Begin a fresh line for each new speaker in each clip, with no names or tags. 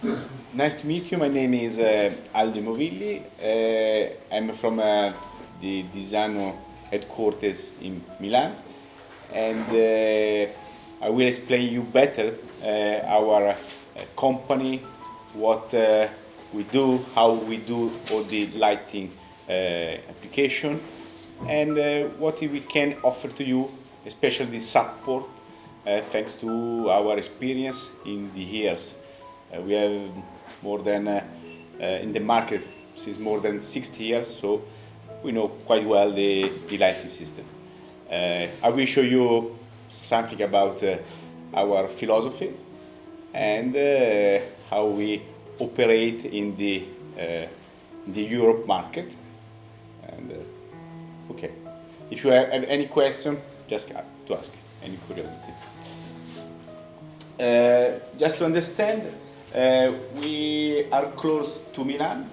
Nice to meet you. My name is Aldo Movilli. I'm from the DISANO headquarters in Milan, and I will explain you better our company, what we do, how we do all the lighting application, and what we can offer to you, especially the support, thanks to our experience in the years. We have more than, in the market, since more than 60 years, so we know quite well the lighting system. I will show you something about our philosophy and how we operate in the Europe market. And okay, if you have any question, just to ask, any curiosity. Just to understand, we are close to Milan,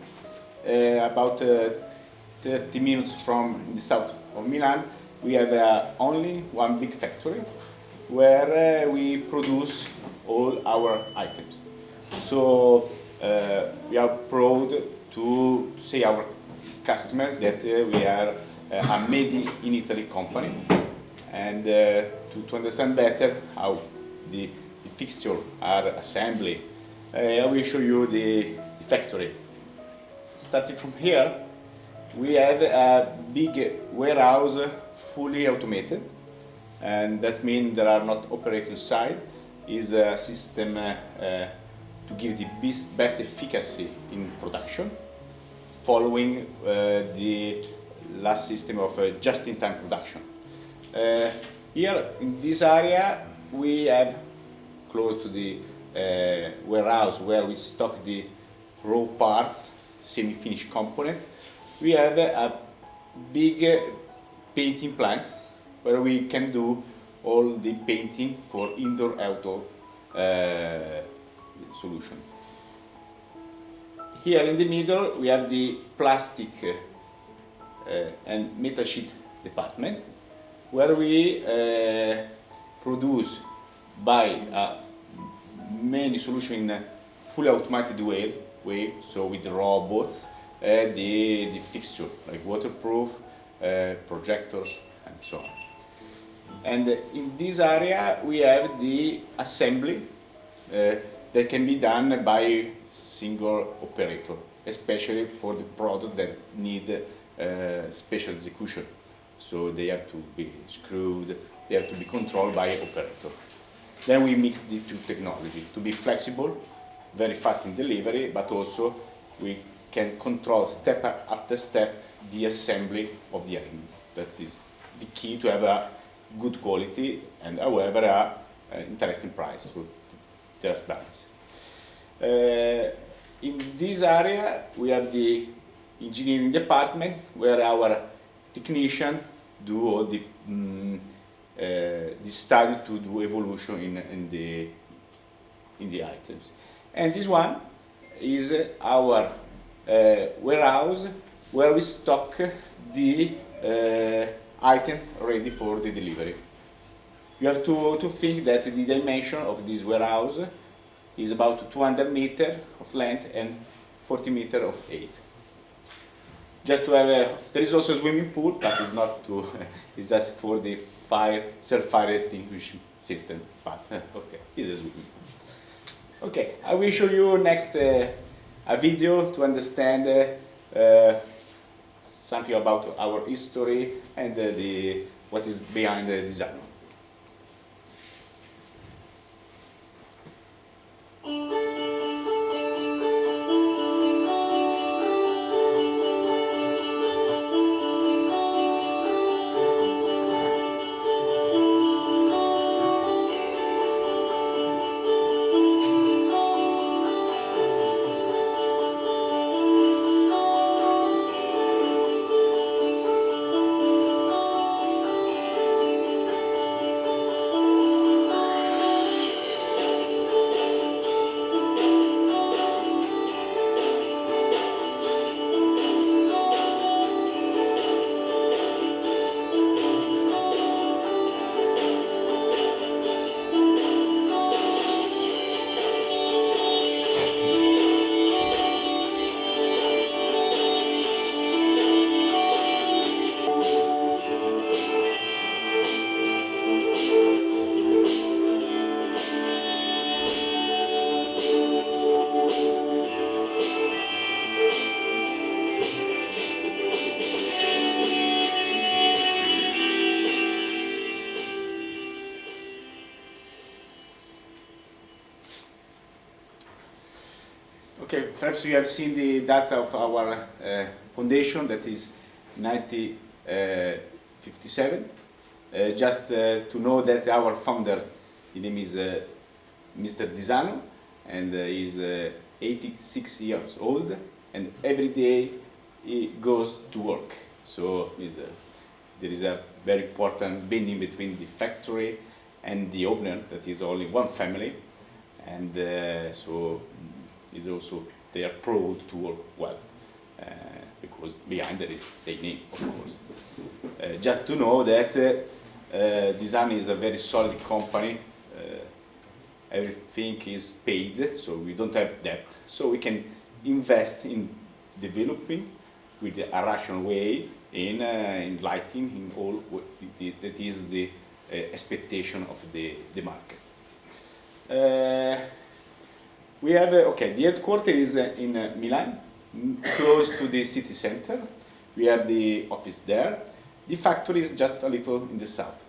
about 30 minutes from the south of Milan. We have only one big factory where we produce all our items. So we are proud to say our customer that we are a made in Italy company, and to understand better how the fixture are assembled, I will show you the factory. Starting from here, we have a big warehouse fully automated, and that means there are not operators inside. Is a system to give the best efficacy in production, following the last system of just-in-time production. Here in this area, we have close to the warehouse where we stock the raw parts, semi-finished component. We have a big painting plants where we can do all the painting for indoor-outdoor solution. Here in the middle we have the plastic and metal sheet department, where we produce by many solutions in a fully automated way, so with robots, the fixture, like waterproof, projectors, and so on. And in this area we have the assembly that can be done by single operator, especially for the product that need special execution. So they have to be screwed, they have to be controlled by operator. Then we mix the two technology to be flexible, very fast in delivery, but also we can control step after step the assembly of the elements. That is the key to have a good quality and, however, a interesting price. So there's balance. In this area we have the engineering department, where our technicians do all the study to do evolution in the items. And this one is our warehouse where we stock the item ready for the delivery. You have to think that the dimension of this warehouse is about 200 meters of length and 40 meters of height. Just to have there is also a swimming pool, but it's not to, it's just for the self-fire extinguishing system, but okay, it's a swimming pool. Okay, I will show you next a video to understand something about our history and what is behind the design. Okay, perhaps you have seen the data of our foundation, that is 1957. Just to know that our founder, his name is Mr. DISANO, and he's 86 years old, and every day he goes to work. So there is a very important binding between the factory and the owner, that is only one family, and so is also they are proud to work well, because behind there is their name, of course. Just to know that DISANO is a very solid company. Everything is paid, so we don't have debt, so we can invest in developing with a rational way in lighting, in all that is the expectation of the market. We have, the headquarters is in Milan, close to the city center. We have the office there. The factory is just a little in the south.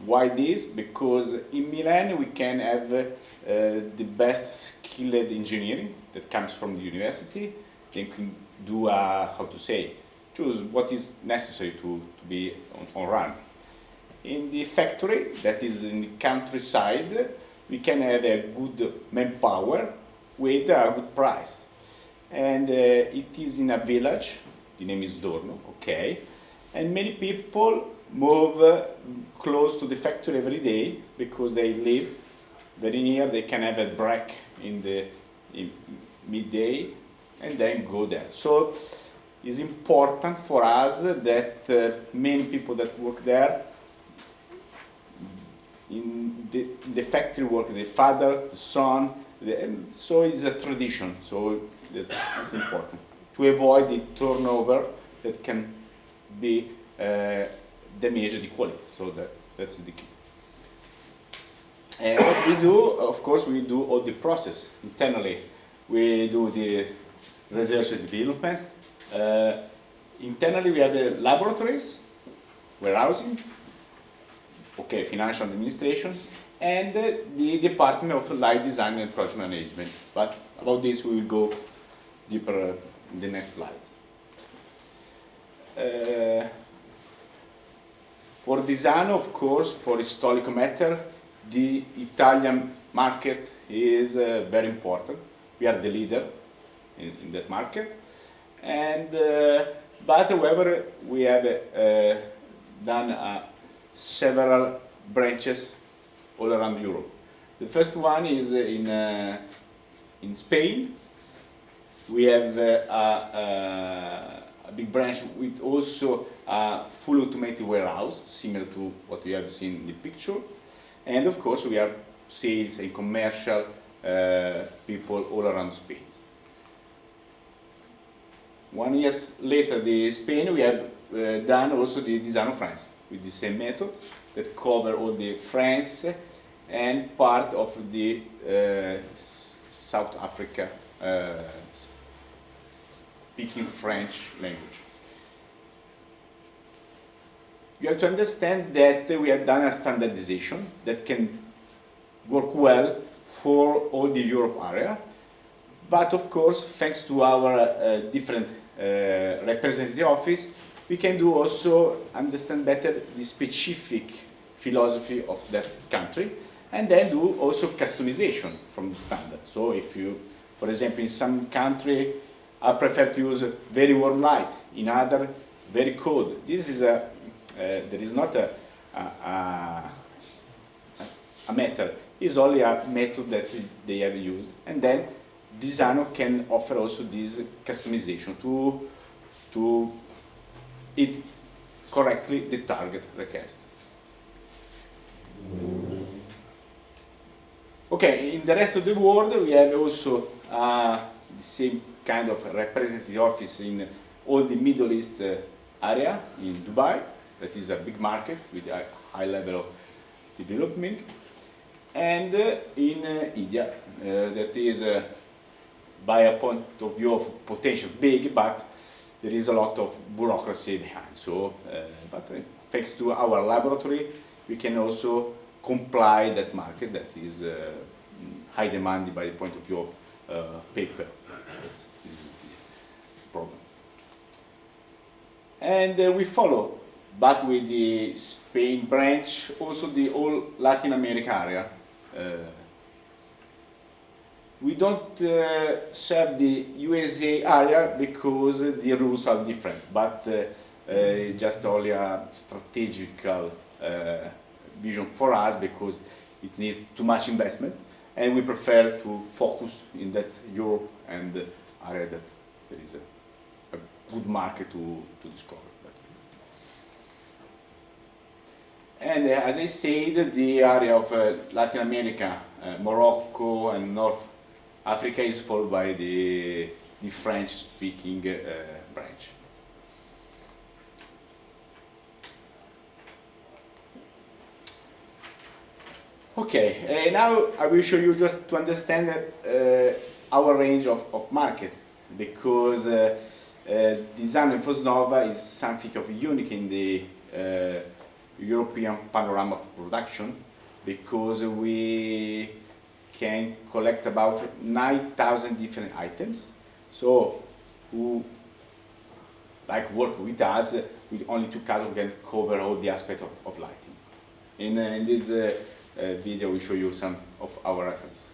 Why this? Because in Milan we can have the best skilled engineering that comes from the university. They can do, choose what is necessary to be on run. In the factory, that is in the countryside, we can have a good manpower with a good price. And it is in a village, the name is Dorno, okay? And many people move close to the factory every day because they live very near. They can have a break in midday and then go there. So it's important for us that many people that work there in the factory work, the father, the son, and so it's a tradition. So it's important to avoid the turnover that can be damage the quality. So that's the key. What we do, of course, we do all the process internally. We do the research and development. Internally, we have the laboratories, warehousing, financial administration, and the department of light design and project management. But about this, we will go deeper in the next slide. For DISANO, of course, for historical matter, the Italian market is very important. We are the leader in that market, and but however we have done several branches all around Europe. The first one is in Spain. We have a big branch with also a full automated warehouse, similar to what you have seen in the picture. And of course, we have sales and commercial people all around Spain. 1 year later, the Spain, we have done also the DISANO France with the same method that cover all the France and part of the South Africa speaking French language. You have to understand that we have done a standardization that can work well for all the Europe area, but of course, thanks to our different representative office, we can do also understand better the specific philosophy of that country, and then do also customization from the standard. So if you, for example, in some country, I prefer to use very warm light, in other, very cold. This is there is not a matter, it's only a method that they have used. And then DISANO can offer also this customization to hit correctly the target request. Okay, in the rest of the world we have also the same kind of representative office in all the Middle East area, in Dubai, that is a big market with a high level of development, and in India, that is by a point of view of potential big, but there is a lot of bureaucracy behind. So, but thanks to our laboratory, we can also comply that market that is high demand by the point of view of paper. This is the problem. And we follow, but with the Spain branch, also the whole Latin America area. We don't serve the USA area because the rules are different, but it's just only a strategical vision for us because it needs too much investment, and we prefer to focus in that Europe and the area that there is a good market to discover. And as I said, the area of Latin America, Morocco and North Africa is followed by the French-speaking branch. Okay, now I will show you just to understand our range of market, because DISANO and Fosnova is something of unique in the European panorama of production, because we can collect about 9,000 different items. So who like work with us with only 2 categories can cover all the aspects of lighting. In this video we show you some of our reference.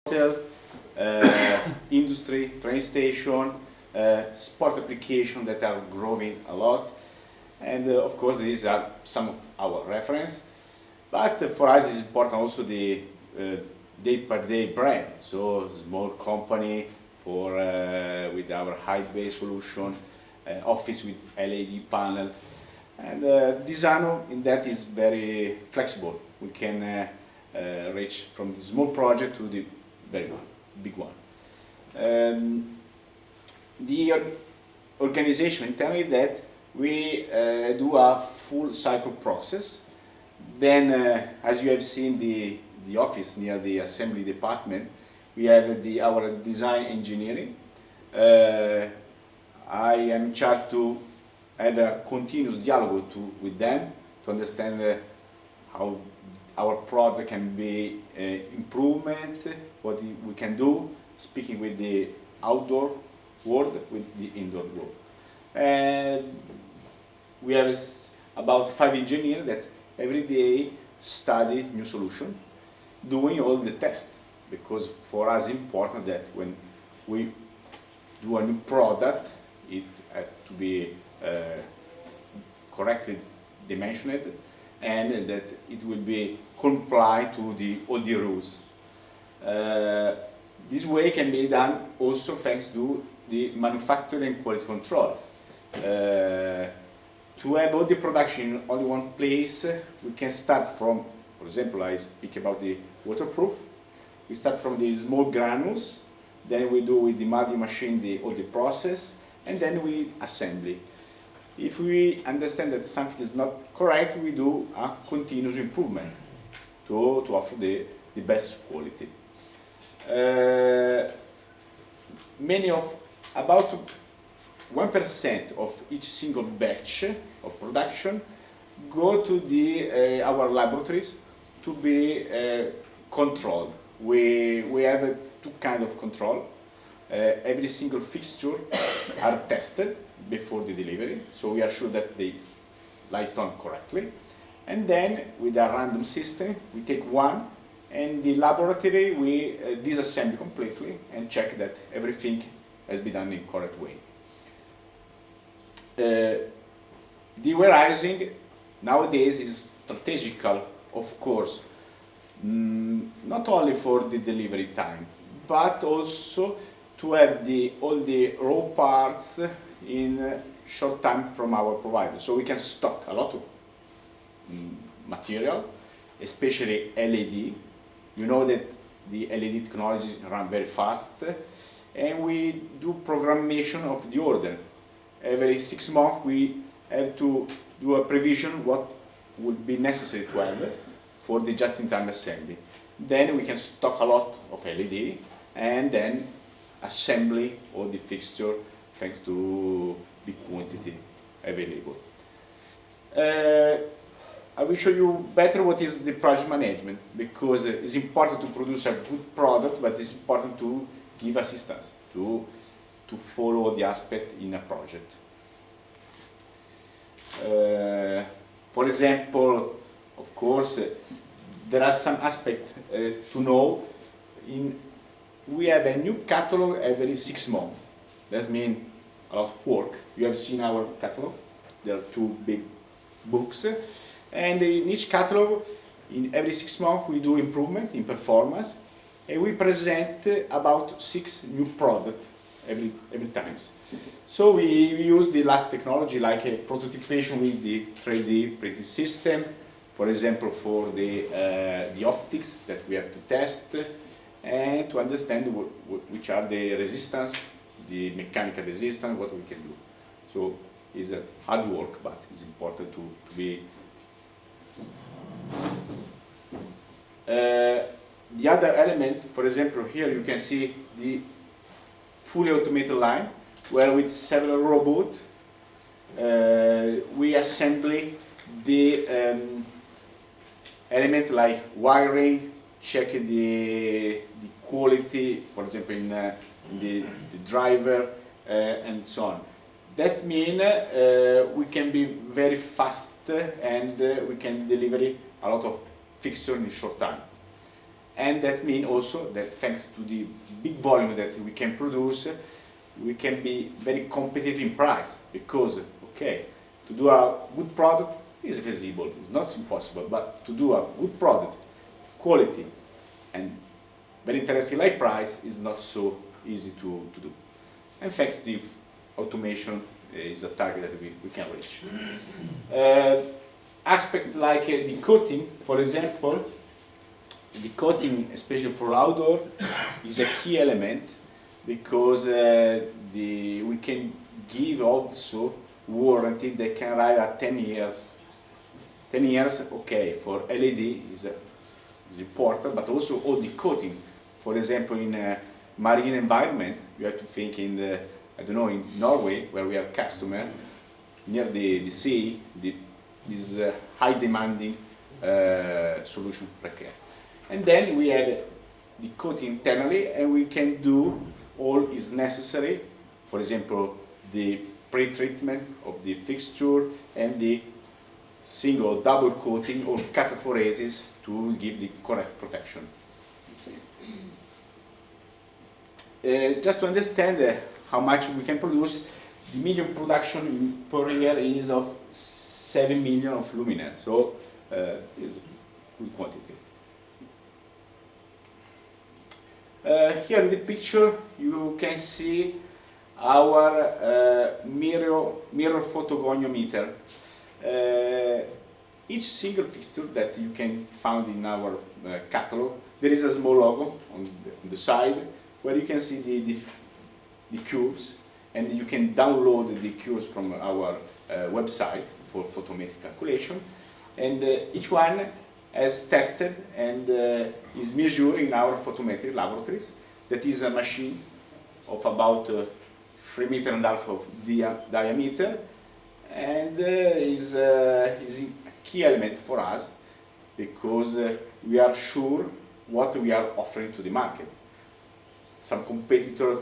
hotel, industry, train station, sport applications that are growing a lot. And of course, these are some of our reference. But for us, it's important also the day-per-day brand. So small company for with our high-bay solution, office with LED panel, and DISANO in that is very flexible. We can reach from the small project to the very big one. The organization internally that we do a full cycle process. Then, as you have seen the office near the assembly department, we have our design engineering. I am in charge to have a continuous dialogue with them to understand how our product can be improvement, what we can do, speaking with the outdoor world, with the indoor world. And we have about 5 engineers that every day study new solution, doing all the tests, because for us important that when we do a new product, it has to be correctly dimensioned and that it will be comply to all the rules. This way can be done also thanks to the manufacturing quality control. To have all the production in only one place, we can start from, for example, I speak about the waterproof. We start from the small granules, then we do with the multi machine all the process, and then we assembly. If we understand that something is not correct, we do a continuous improvement to offer the best quality. About 1% of each single batch of production go to our laboratories to be controlled. We have 2 kinds of control. Every single fixture are tested before the delivery, so we are sure that they light on correctly. And then with a random system, we take one, and the laboratory we disassemble completely and check that everything has been done in correct way. The warehousing nowadays is strategical, of course, not only for the delivery time, but also to have all the raw parts in short time from our provider. So we can stock a lot of material, especially LED. You know that the LED technology run very fast, and we do programmation of the order. Every 6 months we have to do a prevision what would be necessary to have for the just-in-time assembly. Then we can stock a lot of LED and then assembly all the fixture thanks to big quantity available. I will show you better what is the project management, because it's important to produce a good product, but it's important to give assistance, to follow the aspect in a project. For example, of course, there are some aspects to know. We have a new catalog every 6 months. That means a lot of work. You have seen our catalog. There are 2 big books. And in each catalog, in every 6 months, we do improvement in performance, and we present about 6 new products every time. So we use the last technology like a prototypation with the 3D printing system, for example, for the optics that we have to test, and to understand which are the resistance, the mechanical resistance, what we can do. So it's a hard work, but it's important to be. The other elements, for example, here you can see the fully automated line, where with several robots we assemble the element like wiring, check the quality, for example, in the driver and so on. That means we can be very fast and we can deliver a lot of fixture in a short time. And that means also that thanks to the big volume that we can produce, we can be very competitive in price, because, okay, to do a good product is feasible, it's not impossible, but to do a good product, quality, and very interesting like price is not so easy to do. And thanks to automation is a target that we can reach. Aspect like the coating, for example, the coating, especially for outdoor, is a key element, because we can give also warranty that can arrive at 10 years. 10 years, okay, for LED is important, but also all the coating. For example, in a marine environment, you have to think in the, I don't know, in Norway, where we have customer near the sea, this high demanding solution request. And then we have the coating internally, and we can do all is necessary. For example, the pre-treatment of the fixture and the single double coating or cataphoresis to give the correct protection. Just to understand how much we can produce, the medium production per year is of 7 million of luminaire, so is good quantity. Here in the picture you can see our mirror photogoniometer. Each single fixture that you can find in our catalog, there is a small logo on the side where you can see the curves, and you can download the curves from our website for photometric calculation, and each one has tested and is measured in our photometric laboratories. That is a machine of about 3.5 meters of diameter, and is a key element for us, because we are sure what we are offering to the market. Some competitors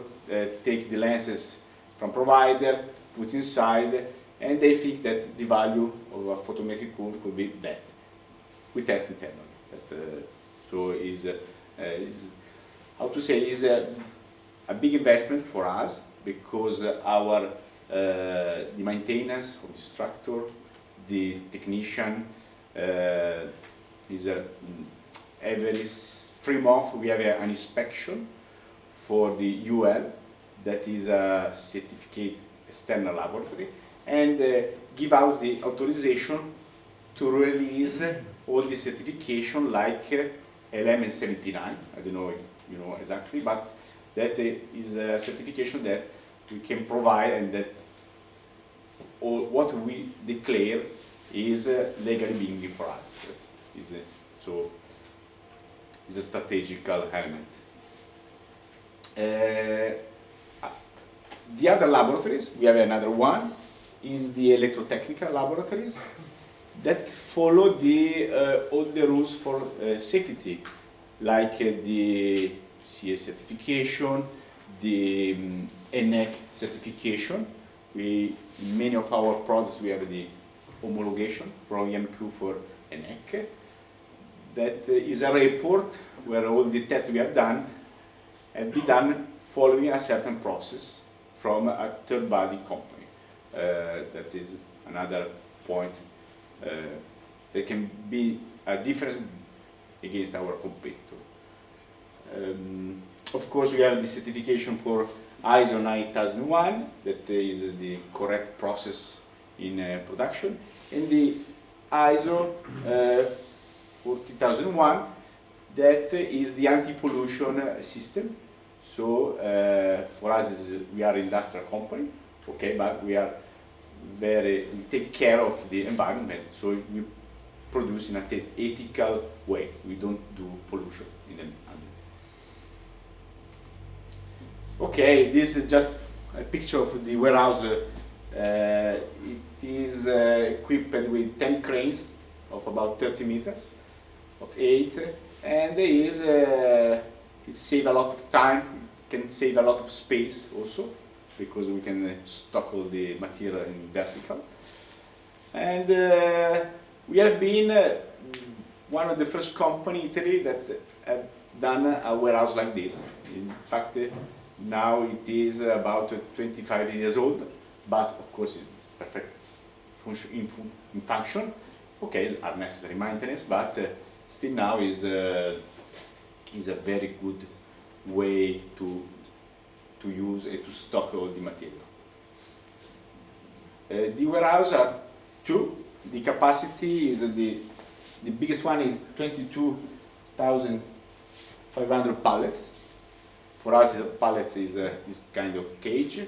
take the lenses from provider, put inside, and they think that the value of a photometric curve could be that. We test internally. So is how to say, is a big investment for us, because our the maintenance of the structure, the technician is every 3 months we have an inspection for the UL, that is a certificate external laboratory, and give out the authorization to release all the certification like LM79. I don't know if you know exactly, but that is a certification that we can provide, and that all what we declare is legally binding for us. So is a strategical element. The other laboratories, we have another one, is the electrotechnical laboratories that follow all the rules for safety, like the CA certification, the ENEC certification. In many of our products we have the homologation from EMQ for ENEC. That is a report where all the tests we have done have been done following a certain process from a third-party company. That is another point. There can be a difference against our competitor. Of course, we have the certification for ISO 9001, that is the correct process in production, and the ISO 40001, that is the anti-pollution system. So for us, we are an industrial company, okay, but we take care of the environment, so we produce in an ethical way. We don't do pollution in the environment. Okay, this is just a picture of the warehouse. It is equipped with 10 cranes of about 30 meters of 8, and it saves a lot of time, it can save a lot of space also, because we can stock all the material in vertical. And we have been one of the first company in Italy that have than a warehouse like this. In fact, now it is about 25 years old, but of course in perfect in function. Okay, are necessary maintenance, but still now is a very good way to use and to stock all the material. The warehouse are two. The capacity is the biggest one is 22,500 pallets. For us, pallets is this kind of cage,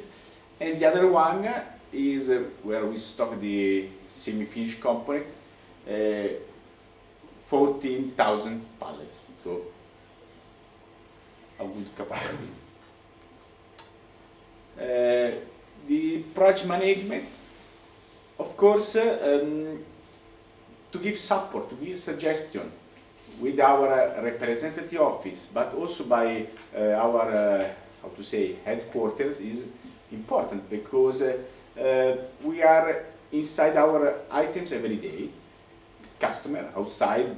and the other one is where we stock the semi-finished component, 14,000 pallets. So a good capacity. The project management, of course, to give support, to give suggestion with our representative office, but also by our, how to say, headquarters is important, because we are inside our items every day. Customer outside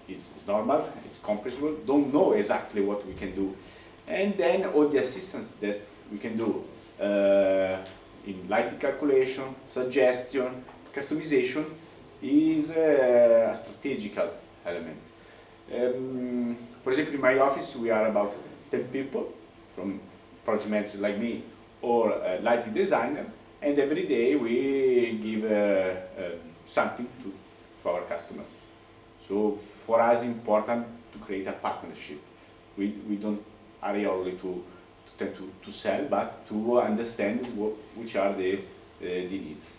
is normal, it's compressible, don't know exactly what we can do. And then all the assistance that we can do in lighting calculation, suggestion, customization is a strategical element. For example, in my office we are about 10 people, from project manager like me or a lighting designer, and every day we give something to our customer. So for us important to create a partnership. We don't hurry only to sell, but to understand which are the needs.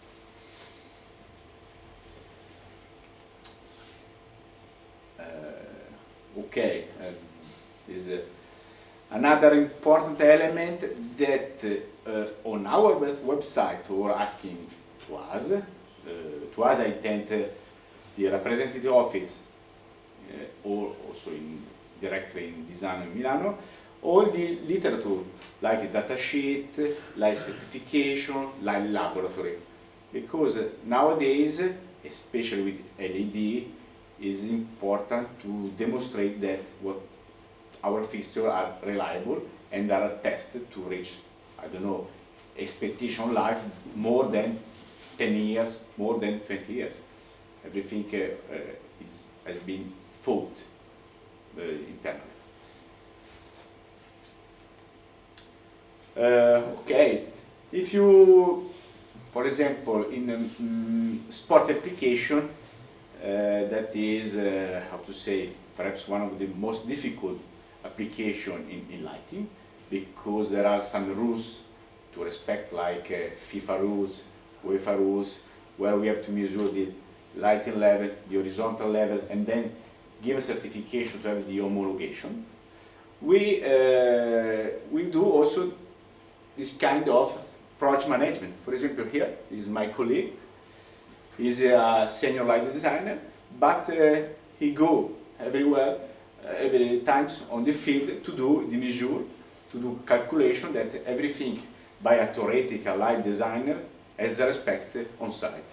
Okay, is another important element that on our website or asking to us I intend the representative office or also directly in DISANO in Milano, all the literature like data sheet, like certification, like laboratory, because nowadays, especially with LED, is important to demonstrate that what our fixtures are reliable and are tested to reach, I don't know, expectation life more than 10 years, more than 20 years. Everything has been thought internally. Okay, if you, for example, in a sport application, that is, how to say, perhaps one of the most difficult application in lighting, because there are some rules to respect, like FIFA rules, UEFA rules, where we have to measure the lighting level, the horizontal level, and then give a certification to have the homologation. We do also this kind of project management. For example, here is my colleague. He's a senior lighting designer, but he go everywhere, every times on the field to do the measure, to do calculation that everything by a theoretical light designer has respect on site.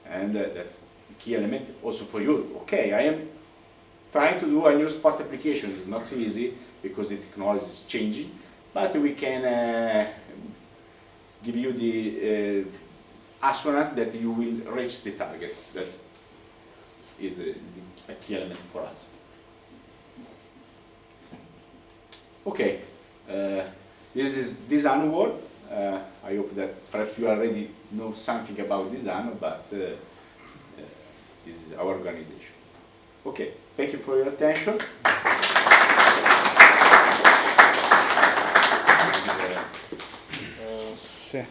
And that's a key element also for you. Okay, I am trying to do a new sport application. It's not easy because the technology is changing, but we can give you the assurance that you will reach the target. That is a key element for us. Okay, this is DISANO world. I hope that perhaps you already know something about DISANO, but this is our organization. Okay, thank you for your attention.
Sì.